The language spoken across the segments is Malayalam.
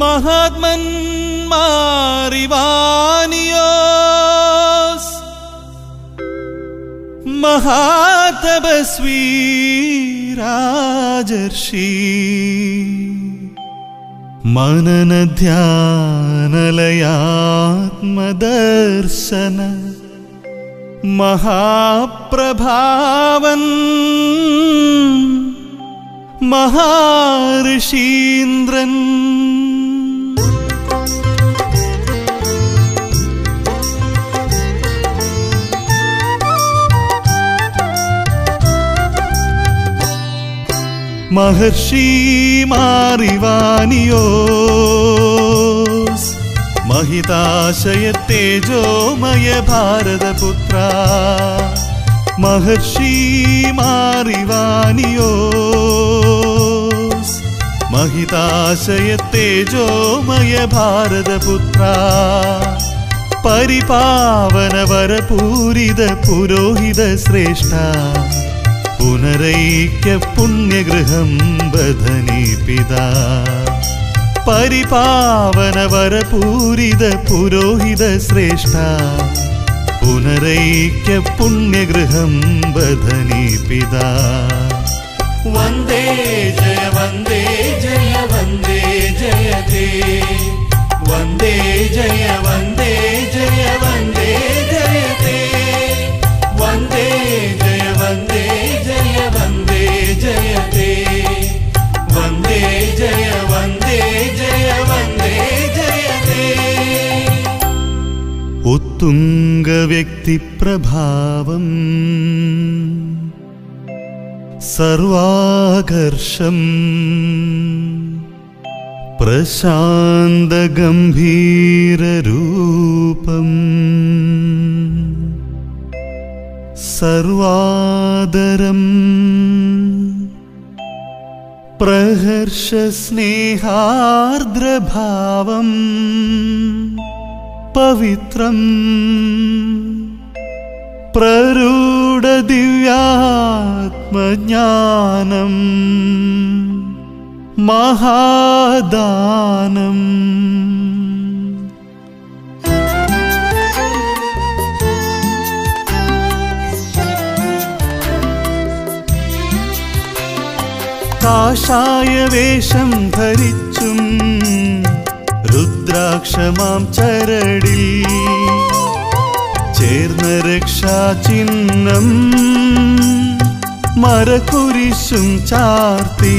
മഹാത്മന്മാരിവാനിയോസ് മഹാതപസ്വീ രാജർഷി മനനധ്യാനലയാത്മദർശന മഹാപ്രഭാവൻ മഹാഋഷീന്ദ്രൻ മഹർഷി മാറിവാനിയോസ് महिताशय तेजोमय भारतपुत्र महर्षि मारिवानियोस महिताशय तेजोमय भारतपुत्र परिपावन वरपूरित पुरोहित श्रेष्ठ पुनरैक्य पुण्यगृहं बधनी पिता परिपावन वरपूरित पुरोहित श्रेष्ठ पुनरैक्य पुण्यगृहं बधनी पिता वंदे जय वंदे जय वंदे जय ते वंदे जय वंदे जय वंदे जय ते वंदे जय वंदे जय वंदे जय ते वंदे जय वंदे जय वंदे जय ते उत्तुंग व्यक्ति प्रभावम सर्वाकर्षम प्रशांत गंभीर रूपम सर्वादरम प्रहर्ष स्नेहार्द्र भावम पवित्रम प्ररूढ़ दिव्यात्मज्ञानम महादानम काषाय वेशं धरिച്ചും रुद्राक्षमां चरडिൽ ചേർന്ന രക്ഷാചിഹ്നം മരകുരിശും ചാർത്തി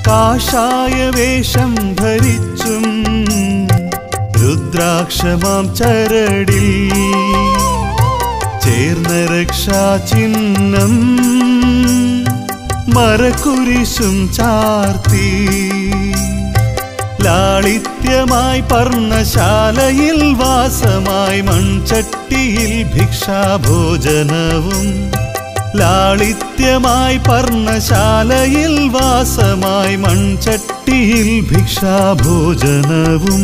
കാഷായ വേഷം ധരിച്ചും രുദ്രാക്ഷമാം ചരടിൽ ചേർന്ന രക്ഷാചിഹ്നം മരകുരിശും ചാർത്തി ലാളിത്യമായി പർണശാലയിൽ വാസമായി മൺചട്ടിയിൽ ഭിക്ഷാഭോജനവും ലാളിത്യമായി പർണശാലയിൽ വാസമായി മൺചട്ടിയിൽ ഭിക്ഷാഭോജനവും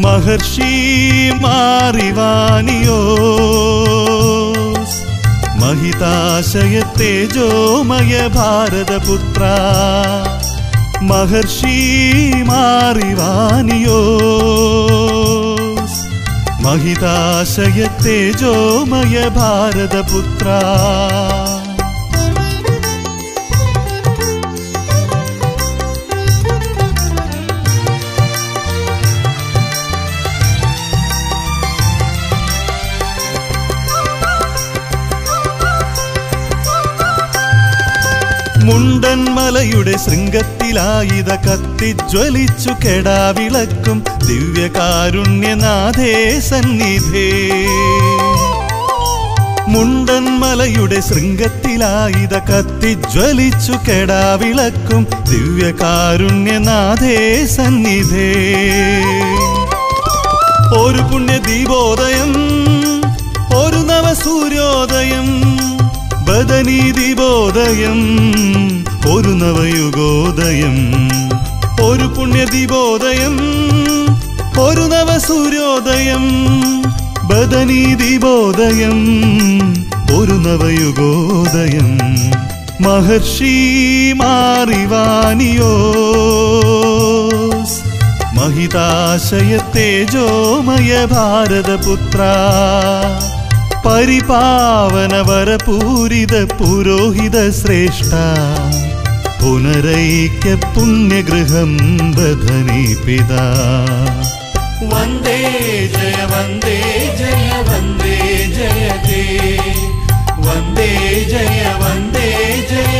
മഹർഷി മാറിവാനിയോസ് महिताशय तेजोमय भारतपुत्र महर्षि मारिवानियोस महिताशय तेजोमय भारतपुत्र മുണ്ടൻ മലയുടെ ശൃംഗത്തിലായിത കത്തിജ്വലിച്ചു കെടാവിളക്കും ദിവ്യകാരുണ്യനാഥേ സന്നിധേ മുണ്ടൻ മലയുടെ ശൃംഗത്തിലായിത കത്തിജ്വലിച്ചു കെടാവിളക്കും ദിവ്യകാരുണ്യനാഥേ സന്നിധേ ഒരു പുണ്യദീപോദയം ഒരു നവസൂര്യോദയം ബദനി ദീപോദയം ഒരു നവയുഗോദയം ഒരു പുണ്യദീപോദയം ഒരു നവസൂര്യോദയം ബദനി ദീപോദയം ഒരു നവയുഗോദയം മഹർഷി മാറിവാനിയോസ് महिताशय तेजोमय भारतपुत्र परिपावन वरपूरित पुरोहित श्रेष्ठ पुनरैक्य पुण्यगृहं बधनी पिता वन्दे जय वन्दे जय वन्दे जय ते वन्दे जय